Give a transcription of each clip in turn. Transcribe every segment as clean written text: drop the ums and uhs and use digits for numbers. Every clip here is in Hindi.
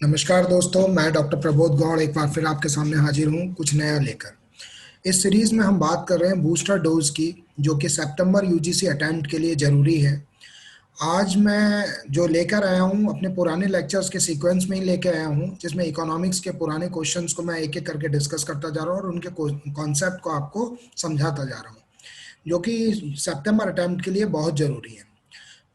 नमस्कार दोस्तों, मैं डॉक्टर प्रबोध गौड़ एक बार फिर आपके सामने हाजिर हूँ कुछ नया लेकर। इस सीरीज में हम बात कर रहे हैं बूस्टर डोज की, जो कि सितंबर यूजीसी अटेम्प्ट के लिए जरूरी है। आज मैं जो लेकर आया हूँ अपने पुराने लेक्चर्स के सीक्वेंस में ही लेकर आया हूँ, जिसमें इकोनॉमिक्स के पुराने क्वेश्चंस को मैं एक एक करके डिस्कस करता जा रहा हूँ और उनके कॉन्सेप्ट को आपको समझाता जा रहा हूँ, जो कि सितंबर अटेम्प्ट के लिए बहुत जरूरी है।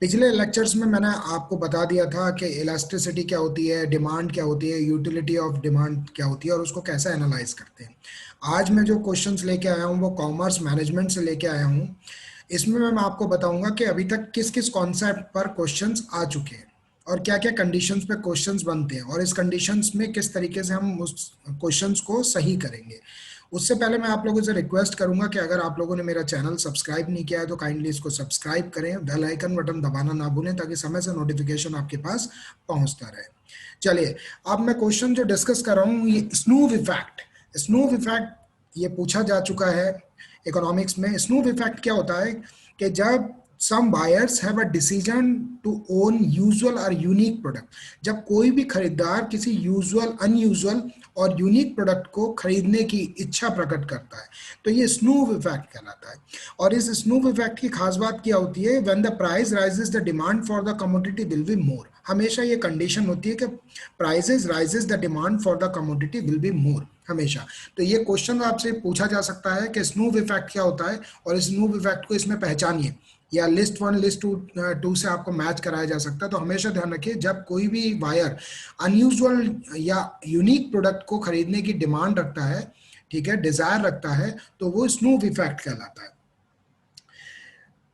पिछले लेक्चर्स में मैंने आपको बता दिया था कि इलास्टिसिटी क्या होती है, डिमांड क्या होती है, यूटिलिटी ऑफ डिमांड क्या होती है और उसको कैसे एनालाइज करते हैं। आज मैं जो क्वेश्चंस लेके आया हूँ वो कॉमर्स मैनेजमेंट से लेके आया हूँ। इसमें मैं आपको बताऊंगा कि अभी तक किस किस कॉन्सेप्ट पर क्वेश्चंस आ चुके हैं और क्या क्या कंडीशंस पे क्वेश्चंस बनते हैं और इस कंडीशंस में किस तरीके से हम उस क्वेश्चंस को सही करेंगे। उससे पहले मैं आप लोगों से रिक्वेस्ट करूंगा कि अगर आप लोगों ने मेरा चैनल सब्सक्राइब नहीं किया है तो काइंडली इसको सब्सक्राइब करें, बेल आइकन बटन दबाना ना भूलें ताकि समय से नोटिफिकेशन आपके पास पहुंचता रहे। चलिए, अब मैं क्वेश्चन जो डिस्कस कर रहा हूँ ये स्नूव इफेक्ट। स्नूव इफेक्ट ये पूछा जा चुका है इकोनॉमिक्स में। स्नूव इफेक्ट क्या होता है कि जब some buyers have a decision to own usual और यूनिक प्रोडक्ट, जब कोई भी खरीदार किसी यूजुअल, अनयूजुअल और यूनिक प्रोडक्ट को खरीदने की इच्छा प्रकट करता है, तो ये स्नूव इफेक्ट कहलाता है। और इस स्नूव इफेक्ट की खास बात क्या होती है, when the price rises the demand for the commodity will be more. हमेशा ये कंडीशन होती है कि prices rises the demand for the commodity will be more, हमेशा। तो ये क्वेश्चन आपसे पूछा जा सकता है कि स्नूव इफेक्ट क्या होता है और इस स्नूव इफेक्ट को इसमें पहचानिए, या लिस्ट वन लिस्ट टू से आपको मैच कराया जा सकता है। तो हमेशा ध्यान रखिए, जब कोई भी बायर अनयूजुअल या यूनिक प्रोडक्ट को खरीदने की डिमांड रखता है, ठीक है, डिजायर रखता है, तो वो स्नूव इफेक्ट कहलाता है।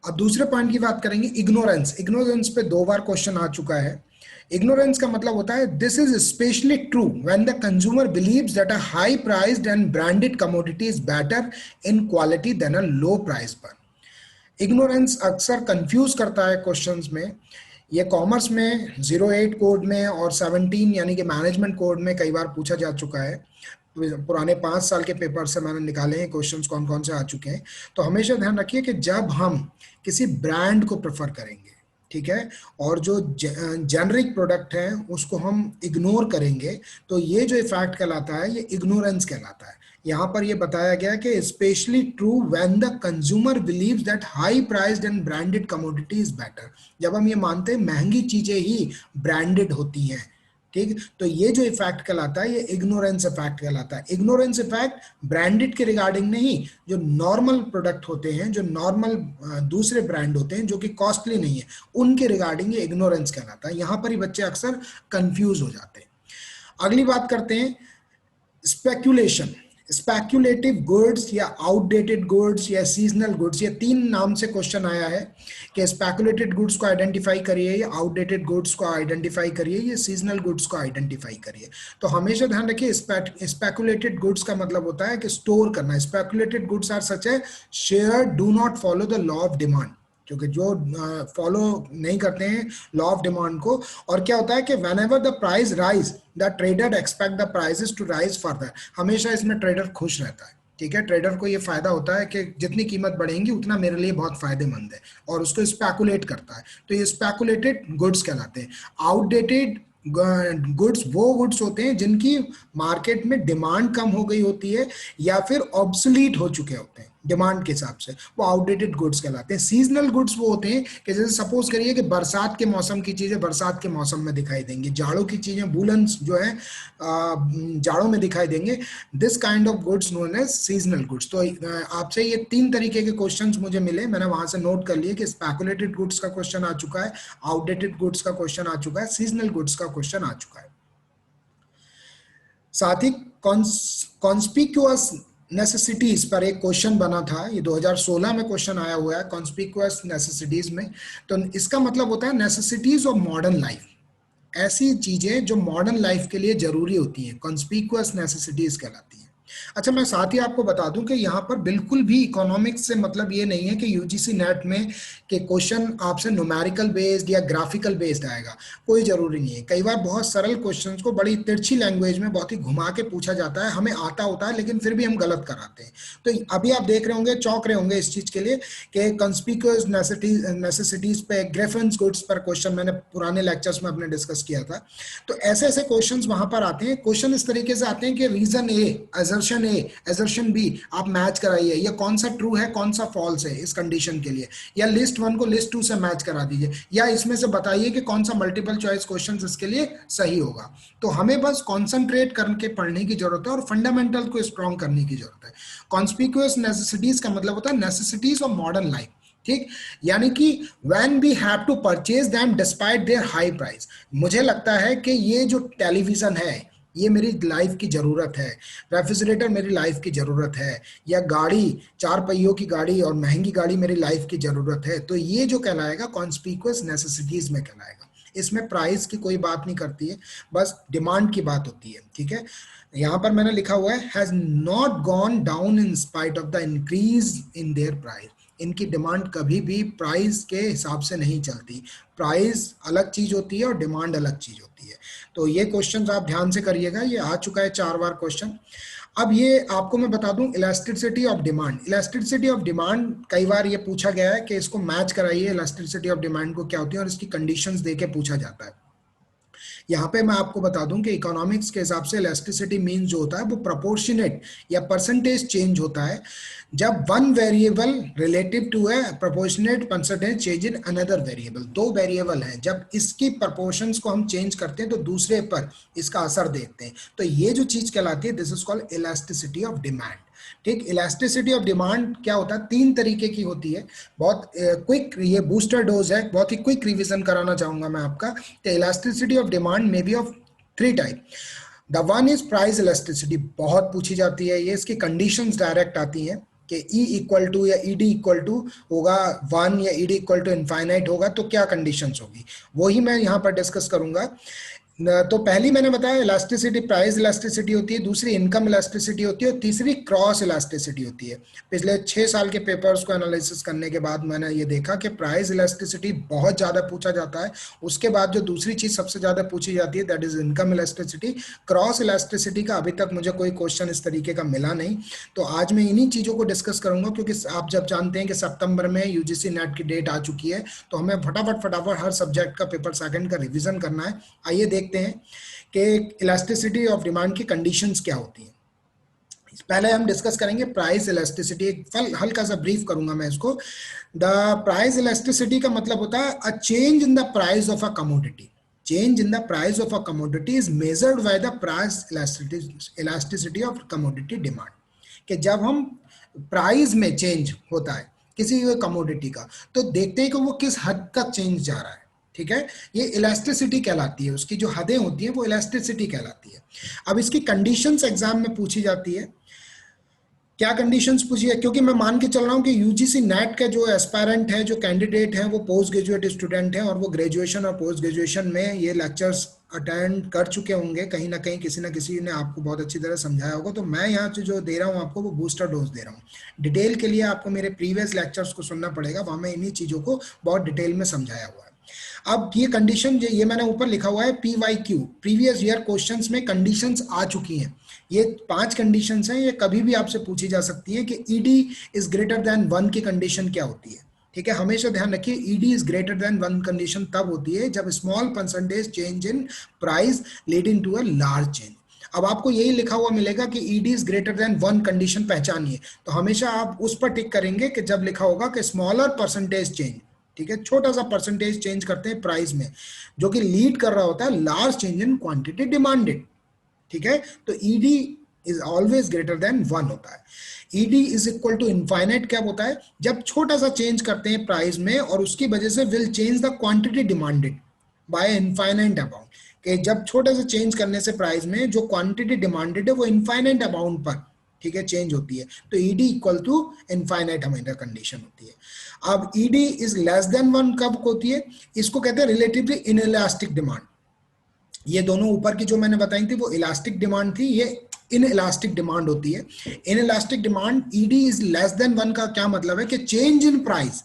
अब दूसरे पॉइंट की बात करेंगे, इग्नोरेंस। इग्नोरेंस पे दो बार क्वेश्चन आ चुका है। इग्नोरेंस का मतलब होता है this is specially true when the consumer believes that a high priced and branded commodity is better in quality than a low price पर। इग्नोरेंस अक्सर कंफ्यूज करता है क्वेश्चंस में। ये कॉमर्स में 08 कोड में और 17 यानी कि मैनेजमेंट कोड में कई बार पूछा जा चुका है। पुराने 5 साल के पेपर से मैंने निकाले हैं क्वेश्चंस कौन कौन से आ चुके हैं। तो हमेशा ध्यान रखिए कि जब हम किसी ब्रांड को प्रेफर करेंगे, ठीक है, और जो जेनरिक प्रोडक्ट है उसको हम इग्नोर करेंगे, तो ये जो इफेक्ट कहलाता है ये इग्नोरेंस कहलाता है। यहाँ पर ये बताया गया कि specially true when the consumer believes that high priced and branded commodity is better. जब हम ये मानते हैं महंगी चीजें ही ब्रांडेड होती हैं, ठीक, तो ये जो इफेक्ट कहलाता है ये इग्नोरेंस इफेक्ट कहलाता है। इग्नोरेंस इफेक्ट ब्रांडेड के रिगार्डिंग नहीं, जो नॉर्मल प्रोडक्ट होते हैं, जो नॉर्मल दूसरे ब्रांड होते हैं जो कि कॉस्टली नहीं है, उनके रिगार्डिंग ये इग्नोरेंस कहलाता है। यहां पर ही बच्चे अक्सर कंफ्यूज हो जाते हैं। अगली बात करते हैं स्पेक्यूलेशन। स्पेक्यूलेटिव गुड्स या आउटडेटेड गुड्स या सीजनल गुड्स, ये तीन नाम से क्वेश्चन आया है कि स्पेक्यूलेटेड गुड्स को आइडेंटिफाई करिए, या आउटडेटेड गुड्स को आइडेंटिफाई करिए, या सीजनल गुड्स को आइडेंटिफाई करिए। तो हमेशा ध्यान रखिए, स्पेक्यूलेटेड गुड्स का मतलब होता है कि स्टोर करना। स्पेक्यूलेटेड गुड्स आर सच है share do not follow the law of demand, क्योंकि जो फॉलो नहीं करते हैं लॉ ऑफ डिमांड को। और क्या होता है कि whenever the price rise the trader expect the prices to rise further. हमेशा इसमें ट्रेडर खुश रहता है, ठीक है। ट्रेडर को ये फायदा होता है कि जितनी कीमत बढ़ेगी उतना मेरे लिए बहुत फायदेमंद है, और उसको स्पेकुलेट करता है। तो ये स्पेकुलेटेड गुड्स कहलाते हैं। आउटडेटेड गुड्स वो गुड्स होते हैं जिनकी मार्केट में डिमांड कम हो गई होती है या फिर ऑब्सोलीट हो चुके होते हैं डिमांड के हिसाब से, वो आउटडेटेड गुड्स कहलाते हैं। सीजनल गुड्स वो होते हैं कि जैसे सपोज करिए कि बरसात के मौसम की चीजें बरसात के मौसम में दिखाई देंगी, जाड़ों की चीजें वूलन्स जो है जाड़ों में दिखाई देंगे। This kind of goods known as seasonal goods. तो आपसे ये तीन तरीके के क्वेश्चंस मुझे मिले, मैंने वहां से नोट कर लिए कि स्पेकुलेटेड गुड्स का क्वेश्चन आ चुका है, आउटडेटेड गुड्स का क्वेश्चन आ चुका है, सीजनल गुड्स का क्वेश्चन आ चुका है। साथ ही कॉन्स्पिक्यूअस नेसेसिटीज पर एक क्वेश्चन बना था, ये 2016 में क्वेश्चन आया हुआ है कॉन्स्पिक्यूअस नेसेसिटीज में। तो इसका मतलब होता है नेसेसिटीज ऑफ मॉडर्न लाइफ, ऐसी चीजें जो मॉडर्न लाइफ के लिए जरूरी होती हैं, कॉन्स्पिक्यूअस नेसेसिटीज कहलाती हैं। अच्छा, मैं साथ ही आपको बता दूं कि यहाँ पर बिल्कुल भी इकोनॉमिक्स से मतलब ये नहीं है कि यूजीसी नेट में के क्वेश्चन आपसे न्यूमेरिकल बेस्ड या ग्राफिकल बेस्ड आएगा, कोई जरूरी नहीं है। कई बार बहुत सरल क्वेश्चंस को बड़ी तिरछी लैंग्वेज में बहुत ही घुमा के पूछा जाता है, हमें आता होता है लेकिन फिर भी हम गलत कराते हैं। तो अभी आप देख रहे होंगे, चौंक रहे होंगे इस चीज के लिए कि कंस्पिकुअस नेसेसिटीज पे, ग्रिफिन्स गुड्स पर क्वेश्चन मैंने पुराने लेक्चर्स में अपने डिस्कस किया था। तो ऐसे ऐसे क्वेश्चंस वहां पर आते हैं। क्वेश्चन इस तरीके से आते हैं कि रीजन ए, एजर्शन बी आप मैच कराइए, या कौन सा ट्रू है कौन सा फॉल्स है इस कंडीशन के लिए, या लिस्ट वन को लिस्ट टू से मैच करा दीजिए, या इसमें से बताइए कि कौन सा मल्टीपल चॉइस क्वेश्चन इसके लिए सही होगा। तो हमें बस कॉन्सेंट्रेट करके पढ़ने की जरूरत है और फंडामेंटल को स्ट्रॉन्ग करने की जरूरत है। कॉन्स्पिक्यूअस नेसेसिटीज का मतलब होता है नेसेसिटीज ऑफ मॉडर्न लाइफ, ठीक, यानी कि when we have to purchase them despite their high price. मुझे लगता है कि ये जो टेलीविजन है ये मेरी लाइफ की जरूरत है, रेफ्रिजरेटर मेरी लाइफ की जरूरत है, या गाड़ी, चार पहियों की गाड़ी और महंगी गाड़ी मेरी लाइफ की जरूरत है, तो ये जो कहलाएगा कॉन्स्पिक्यूअस नेसेसिटीज में कहलाएगा। इसमें प्राइस की कोई बात नहीं करती है, बस डिमांड की बात होती है, ठीक है। यहां पर मैंने लिखा हुआ है has not gone down in spite of the increase in their price. इनकी डिमांड कभी भी प्राइस के हिसाब से नहीं चलती। प्राइस अलग चीज होती है और डिमांड अलग चीज होती है। तो ये क्वेश्चन आप ध्यान से करिएगा, ये आ चुका है 4 बार क्वेश्चन। अब ये आपको मैं बता दूं elasticity of demand. Elasticity of demand कई बार ये पूछा गया है कि इसको मैच कराइए, इलास्टिसिटी ऑफ डिमांड को क्या होती है, और इसकी कंडीशंस देके पूछा जाता है। यहाँ पे मैं आपको बता दूं कि इकोनॉमिक्स के हिसाब से इलास्टिसिटी मीन जो होता है वो प्रोपोर्शनेट या परसेंटेज चेंज होता है जब one variable relative to a proportionate percentage change in another variable. दो वेरिएबल हैं, जब इसकी प्रोपोर्शंस को हम चेंज करते हैं तो दूसरे पर इसका असर देखते हैं, तो ये जो चीज कहलाती है this is called elasticity of demand. ठीक, इलास्टिसिटी ऑफ डिमांड क्या होता है, 3 तरीके की होती है। बहुत क्विक, ये बूस्टर डोज है, बहुत ही क्विक रिवीजन कराना चाहूंगा मैं आपका। तो elasticity of demand may be of 3 type. The one is price elasticity, बहुत पूछी जाती है ये, इसकी कंडीशंस डायरेक्ट आती हैं कि E इक्वल टू या ED इक्वल टू होगा 1 या ED इक्वल टू इनफाइनाइट होगा तो क्या कंडीशंस होगी, वही मैं यहाँ पर डिस्कस करूंगा। तो पहली मैंने बताया इलास्टिसिटी, प्राइस इलास्टिसिटी होती है, दूसरी इनकम इलास्टिसिटी होती है, और तीसरी क्रॉस इलास्टिसिटी होती है। पिछले 6 साल के पेपर्स को एनालिसिस करने के बाद मैंने ये देखा कि प्राइस इलास्टिसिटी बहुत ज्यादा पूछा जाता है। उसके बाद जो दूसरी चीज सबसे ज्यादा पूछी जाती है that is income elasticity. Cross elasticity का अभी तक मुझे कोई क्वेश्चन इस तरीके का मिला नहीं। तो आज मैं इन्हीं चीजों को डिस्कस करूंगा, क्योंकि आप जब जानते हैं कि सितंबर में यूजीसी नेट की डेट आ चुकी है, तो हमें फटाफट हर सब्जेक्ट का पेपर सेकंड का रिवीजन करना है। आइए देखते हैं कि इलास्टिसिटी ऑफ डिमांड की कंडीशंस क्या होती हैं। पहले हम डिस्कस करेंगे प्राइस इलास्टिसिटी, एक हल्का सा ब्रीफ करूंगा मैं इसको। द प्राइस इलास्टिसिटी का मतलब होता है अ change in the price of a commodity. Change in the price of a commodity is measured by the price elasticity of commodity demand. कि जब हम प्राइस में चेंज होता है किसी कमोडिटी का, तो देखते हैं कि वो किस हद तक चेंज जा रहा है, ठीक है। ये इलास्टिसिटी कहलाती है, उसकी जो हदें होती हैं वो इलास्टिसिटी कहलाती है। अब इसकी कंडीशंस एग्जाम में पूछी जाती है। क्या कंडीशंस पूछी है, क्योंकि मैं मान के चल रहा हूं कि यूजीसी नेट का जो एस्पायरेंट है, जो कैंडिडेट है, वो पोस्ट ग्रेजुएट स्टूडेंट है, और वो ग्रेजुएशन और पोस्ट ग्रेजुएशन में ये लेक्चर्स अटेंड कर चुके होंगे कहीं ना कहीं, किसी ना किसी ने आपको बहुत अच्छी तरह समझाया होगा। तो मैं यहाँ से जो दे रहा हूँ आपको वो बूस्टर डोज दे रहा हूँ। डिटेल के लिए आपको मेरे प्रीवियस लेक्चर्स को सुनना पड़ेगा, वहां मैं इन्हीं चीजों को बहुत डिटेल में समझाया हुआ है। अब ये कंडीशन, ये मैंने ऊपर लिखा हुआ है PYQ, प्रीवियस ईयर क्वेश्चंस में कंडीशंस आ चुकी हैं। ये 5 कंडीशंस हैं, ये कभी भी आपसे पूछी जा सकती है कि ED इज ग्रेटर देन 1 की कंडीशन क्या होती है, ठीक है। हमेशा ध्यान रखिए ED is greater than 1 condition तब होती है जब small percentage change in price leading to a large change. अब आपको यही लिखा हुआ मिलेगा कि ED is greater than 1 condition पहचानिए, तो हमेशा आप उस पर टिक करेंगे कि जब लिखा होगा कि स्मॉलर परसेंटेज चेंज, ठीक है, छोटा सा परसेंटेज चेंज करते हैं प्राइस में, जो कि लीड कर रहा होता है large change in quantity demanded, ठीक है। तो ED is always greater than 1 होता है। ED is equal to infinite कब होता है, जब छोटा सा चेंज करते हैं प्राइस में और उसकी वजह से will change the quantity demanded by infinite amount. कि जब छोटा सा चेंज करने से प्राइस में जो क्वांटिटी डिमांडेड है वो इनफाइनाइट अमाउंट पर, ठीक है, चेंज होती है, तो ED इक्वल टू इनफाइनाइट हमारी कंडीशन होती है। अब ED इज लेस देन 1 कब होती है, इसको कहते हैं रिलेटिवली इनइलास्टिक डिमांड। ये दोनों ऊपर की जो मैंने बताई थी वो इलास्टिक डिमांड थी, ये इन इलास्टिक डिमांड होती है। Inelastic demand ED is less than 1 का क्या मतलब है कि चेंज इन प्राइस,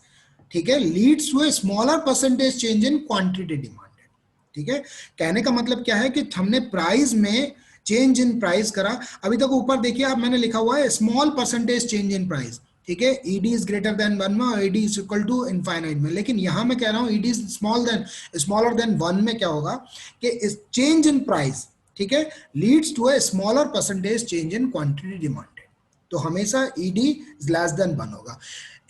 ठीक है, leads to a smaller percentage change in quantity demanded. ठीक है, कहने का मतलब क्या है कि हमने प्राइस में चेंज इन प्राइस करा। अभी तक ऊपर देखिए आप, मैंने लिखा हुआ है small percentage change in price, ठीक है, ईडी इज ग्रेटर देन 1 में और ED is equal to infinite में। लेकिन यहां मैं कह रहा हूं ईडी इज स्मॉलर देन 1 में क्या होगा कि चेंज इन प्राइस, ठीक है, leads to a smaller percentage change in quantity demanded. तो हमेशा ईडी लेस देन 1 होगा।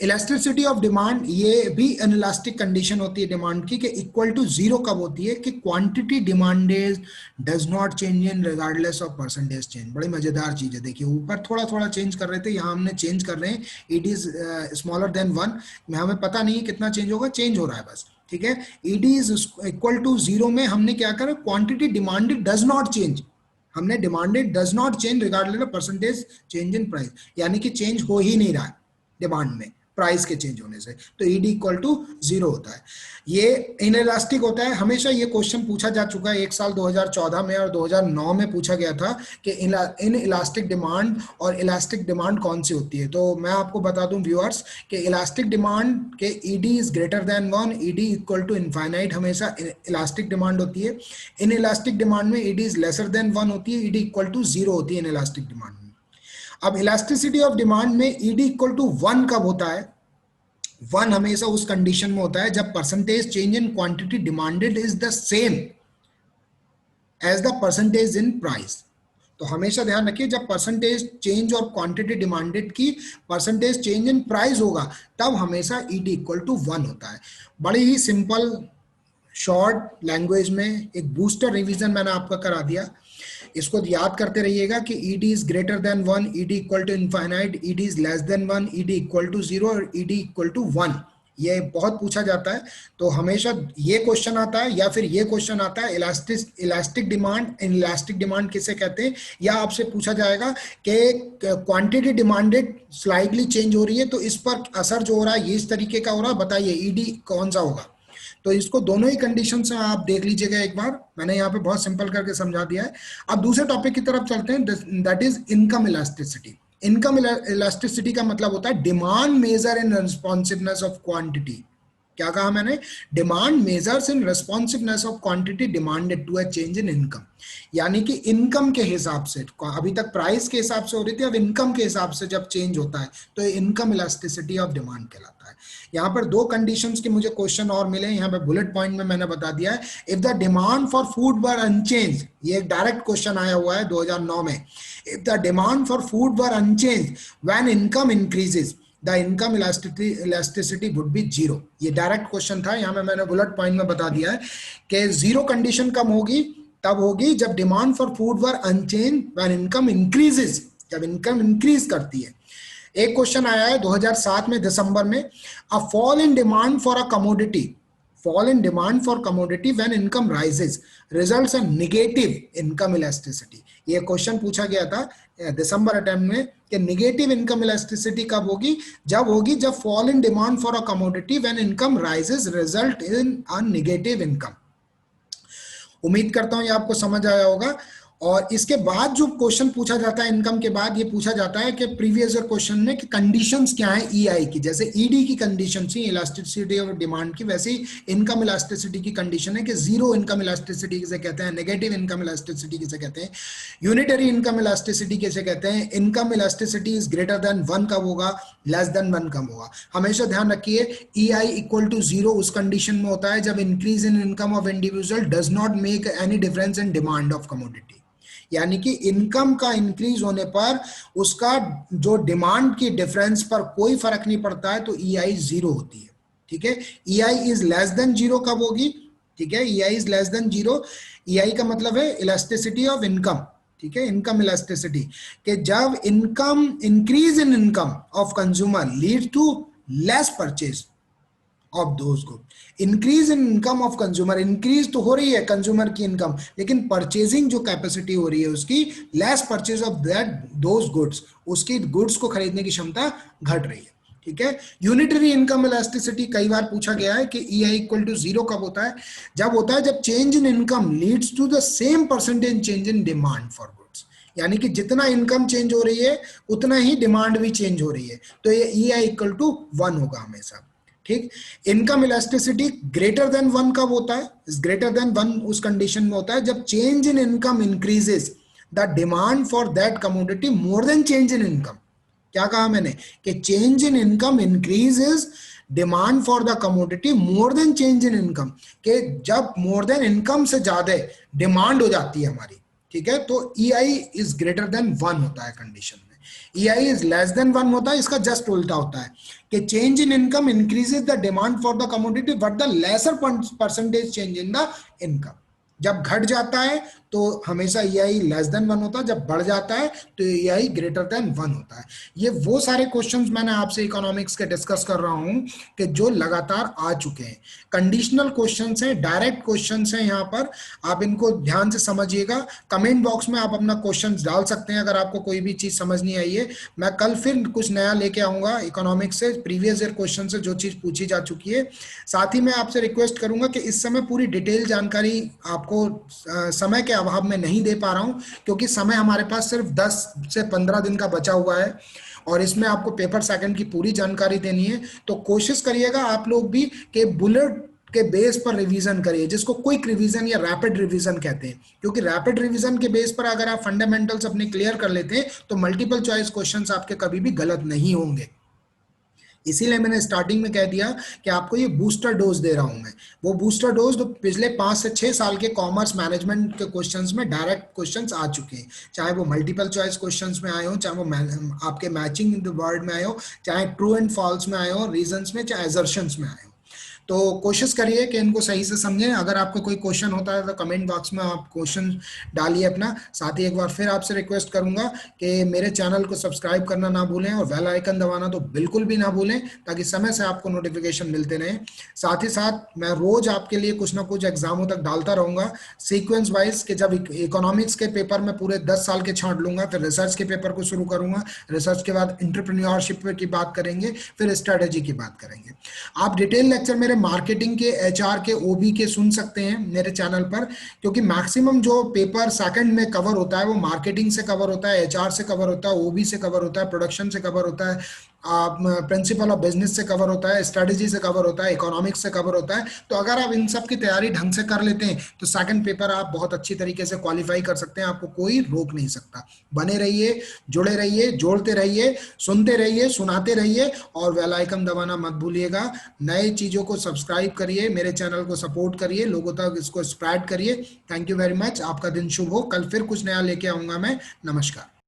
इलास्टिसिटी ऑफ डिमांड, ये भी अनइलास्टिक कंडीशन होती है डिमांड की, कि इक्वल टू 0 कब होती है कि quantity demanded does not change in regardless of percentage change. बड़ी मजेदार चीज है, देखिए ऊपर थोड़ा थोड़ा चेंज कर रहे थे, यहाँ हमने चेंज कर रहे हैं, इट इज स्मॉलर देन 1, हमें पता नहीं है कितना चेंज होगा, चेंज हो रहा है बस, ठीक है। ईडी इज इक्वल टू 0 में हमने क्या करा, quantity demanded does not change, हमने demanded does not change regardless of percentage change in price, यानी कि चेंज हो ही नहीं रहा है डिमांड में प्राइस के चेंज होने से, तो ईडी इक्वल टू 0 होता है। ये इनइलास्टिक होता है। हमेशा ये क्वेश्चन पूछा जा चुका है, एक साल 2014 में और 2009 में पूछा गया था कि इन इलास्टिक डिमांड और इलास्टिक डिमांड कौन सी होती है। तो मैं आपको बता दूं व्यूअर्स कि इलास्टिक डिमांड के ED is greater than 1, ED equal to infinite हमेशा इलास्टिक डिमांड होती है। इन इलास्टिक डिमांड में ईडी इज लेसर देन 1 होती है, ईडी इक्वल टू 0 होती है इन इलास्टिक डिमांड में। अब इलास्टिसिटी ऑफ डिमांड में ईडी इक्वल टू 1 कब होता है, 1 हमेशा उस कंडीशन में होता है जब percentage change in quantity demanded is the same as the percentage in price. तो हमेशा ध्यान रखिए, जब परसेंटेज चेंज और क्वांटिटी डिमांडेड की परसेंटेज चेंज इन प्राइस होगा तब हमेशा ईडी इक्वल टू 1 होता है। बड़ी ही सिंपल शॉर्ट लैंग्वेज में एक बूस्टर रिवीजन मैंने आपका करा दिया, इसको याद करते रहिएगा कि ED is greater than 1, ED equal to infinite, ED is less than 1, ED equal to 0 और ईडी इक्वल टू 1। ये बहुत पूछा जाता है, तो हमेशा ये क्वेश्चन आता है या फिर ये क्वेश्चन आता है इलास्टिक डिमांड, इलास्टिक डिमांड किसे कहते हैं, या आपसे पूछा जाएगा कि क्वांटिटी डिमांडेड स्लाइडली चेंज हो रही है तो इस पर असर जो हो रहा है ये इस तरीके का हो रहा है, बताइए ईडी कौन सा होगा। तो इसको दोनों ही कंडीशन से आप देख लीजिएगा एक बार, मैंने यहाँ पे बहुत सिंपल करके समझा दिया है। अब दूसरे टॉपिक की तरफ चलते हैं, that is income elasticity. Income elasticity का मतलब होता है demand measure in responsiveness of quantity. क्या कहा मैंने, demand measures in responsiveness of quantity demanded to a change in income, यानी कि इनकम के हिसाब से, अभी तक प्राइस के हिसाब से हो रही थी, अब इनकम के हिसाब से जब चेंज होता है तो इनकम इलास्टिसिटी ऑफ डिमांड कहलाता है। यहाँ पर 2 कंडीशंस के मुझे क्वेश्चन और मिले, यहाँ पे बुलेट पॉइंट में मैंने बता दिया है। If the demand for food were unchanged, ये डायरेक्ट क्वेश्चन आया हुआ है 2009 में, if the demand for food were unchanged when income increases the income elasticity would be 0। ये डायरेक्ट क्वेश्चन था, यहाँ में मैंने बुलेट पॉइंट में बता दिया है कि 0 कंडीशन कब होगी, तब होगी जब demand for food were unchanged when income increases, जब इनकम इंक्रीज करती है। एक क्वेश्चन आया है 2007 में दिसंबर में, a fall in demand for a commodity, fall in demand for commodity when income rises results in negative income elasticity। ये क्वेश्चन पूछा गया था दिसंबर अटेम्प्ट में कि नेगेटिव इनकम इलास्टिसिटी कब होगी, जब होगी जब fall in demand for a commodity when income rises result in a negative income. उम्मीद करता हूं ये आपको समझ आया होगा। और इसके बाद जो क्वेश्चन पूछा जाता है इनकम के बाद, ये पूछा जाता है कि प्रीवियस ईयर क्वेश्चन में कि कंडीशंस क्या है ईआई की, जैसे ईडी की कंडीशन थी इलास्टिसिटी ऑफ डिमांड की, वैसे ही इनकम इलास्टिसिटी की कंडीशन है कि 0 इनकम इलास्टिसिटी किसे कहते हैं, नेगेटिव इनकम इलास्टिसिटी किसे कहते हैं, यूनिटरी इनकम इलास्टिसिटी किसे कहते हैं, income elasticity is greater than 1 कब होगा, लेस देन 1 कब होगा। हमेशा ध्यान रखिए ईआई इक्वल टू 0 उस कंडीशन में होता है जब increase in income of individual does not make any difference in demand of commodity, यानी कि इनकम का इंक्रीज होने पर उसका जो डिमांड की डिफरेंस पर कोई फर्क नहीं पड़ता है, तो ईआई 0 होती है। ठीक है, ईआई इज लेस देन 0 कब होगी, ठीक है, EI is less then 0, EI का मतलब है इलास्टिसिटी ऑफ इनकम, ठीक है, इनकम इलास्टिसिटी, कि जब income increase in income of consumer lead to less purchase of those good. Increase in income of consumer, increase तो हो रही है कंज्यूमर की इनकम, लेकिन परचेजिंग जो कैपेसिटी हो रही है उसकी, less purchase of that those goods, उसकी गुड्स को खरीदने की क्षमता घट रही है। ठीक है, यूनिटरी इनकम इलास्टिसिटी कई बार पूछा गया है कि ईआई इक्वल टू 0 कब होता है, जब होता है जब change in income leads to the same percentage change in demand for goods, यानी कि जितना इनकम चेंज हो रही है उतना ही डिमांड भी चेंज हो रही है, तो ये ई आई इक्वल टू 1 होगा हमेशा। ठीक। इनकम इलास्टिसिटी ग्रेटर देन 1 कब होता है? ग्रेटर देन 1 उस कंडीशन में होता है जब change in income increases the demand for that commodity more than change in income. क्या कहा मैंने? कि change in income increases demand for the commodity more than change in income, कि जब मोर देन इनकम से ज्यादा डिमांड हो जाती है हमारी, ठीक है, तो E I is greater than 1 होता है कंडीशन में। E I is less than 1 होता है, इसका जस्ट उल्टा होता है कि change in income increases the demand for the commodity but the lesser percentage change in the income. जब घट जाता है तो हमेशा ई आई लेस देन 1 होता है, जब बढ़ जाता है तो ई आई ग्रेटर देन 1 होता है। ये वो सारे क्वेश्चंस मैंने आपसे इकोनॉमिक्स के डिस्कस कर रहा हूं कि जो लगातार आ चुके हैं। कंडीशनल क्वेश्चंस हैं, डायरेक्ट क्वेश्चंस हैं, यहाँ पर आप इनको ध्यान से समझिएगा। कमेंट बॉक्स में आप अपना क्वेश्चन डाल सकते हैं अगर आपको कोई भी चीज समझ नहीं आई है। मैं कल फिर कुछ नया लेके आऊंगा इकोनॉमिक्स से, प्रीवियस ईयर क्वेश्चन से जो चीज पूछी जा चुकी है। साथ ही मैं आपसे रिक्वेस्ट करूंगा कि इस समय पूरी डिटेल जानकारी आपको समय के अभाव में नहीं दे पा रहा हूं, क्योंकि समय हमारे पास सिर्फ 10 से 15 दिन का बचा हुआ है और इसमें आपको पेपर सेकंड की पूरी जानकारी देनी है। तो कोशिश करिएगा आप लोग भी कि बुलेट के बेस पर रिवीजन करिए, जिसको क्विक रिवीजन या रैपिड रिवीजन कहते हैं, क्योंकि रैपिड रिवीजन के बेस पर अगर आप फंडामेंटल्स अपने क्लियर कर लेते हैं तो मल्टीपल चॉइस क्वेश्चंस आपके कभी भी गलत नहीं होंगे। इसीलिए मैंने स्टार्टिंग में कह दिया कि आपको ये बूस्टर डोज दे रहा हूं मैं। वो बूस्टर डोज तो पिछले 5 से 6 साल के कॉमर्स मैनेजमेंट के क्वेश्चंस में डायरेक्ट क्वेश्चंस आ चुके हैं, चाहे वो मल्टीपल चॉइस क्वेश्चंस में आए हो, चाहे वो आपके मैचिंग इन द वर्ड में आए हो, चाहे ट्रू एंड फॉल्स में आए हो, रीजंस में, चाहे एजर्शंस में आए हो। तो कोशिश करिए कि इनको सही से समझें। अगर आपको कोई क्वेश्चन होता है तो कमेंट बॉक्स में आप क्वेश्चन डालिए अपना। साथ ही एक बार फिर आपसे रिक्वेस्ट करूंगा कि मेरे चैनल को सब्सक्राइब करना ना भूलें और बेल आइकन दबाना तो बिल्कुल भी ना भूलें, ताकि समय से आपको नोटिफिकेशन मिलते रहें। साथ ही साथ मैं रोज आपके लिए कुछ ना कुछ एग्जामों तक डालता रहूंगा सीक्वेंस वाइज, कि जब इकोनॉमिक्स के पेपर में पूरे 10 साल के छांट लूंगा, फिर रिसर्च के पेपर को शुरू करूंगा, रिसर्च के बाद एंटरप्रेन्योरशिप की बात करेंगे, फिर स्ट्रेटेजी की बात करेंगे। आप डिटेल लेक्चर मेरे मार्केटिंग के, एचआर के, ओबी के सुन सकते हैं मेरे चैनल पर, क्योंकि मैक्सिमम जो पेपर सेकंड में कवर होता है वो मार्केटिंग से कवर होता है, एचआर से कवर होता है, ओबी से कवर होता है, प्रोडक्शन से कवर होता है, प्रिंसिपल ऑफ बिजनेस से कवर होता है, स्ट्रेटेजी से कवर होता है, इकोनॉमिक्स से कवर होता है। तो अगर आप इन सब की तैयारी ढंग से कर लेते हैं तो सेकंड पेपर आप बहुत अच्छी तरीके से क्वालिफाई कर सकते हैं, आपको कोई रोक नहीं सकता। बने रहिए, जुड़े रहिए, जोड़ते रहिए, सुनते रहिए, सुनाते रहिए और बेल आइकन दबाना मत भूलिएगा। नए चीजों को सब्सक्राइब करिए, मेरे चैनल को सपोर्ट करिए, लोगों तक इसको स्प्रेड करिए। Thank you very much. आपका दिन शुभ हो। कल फिर कुछ नया लेके आऊंगा मैं। नमस्कार।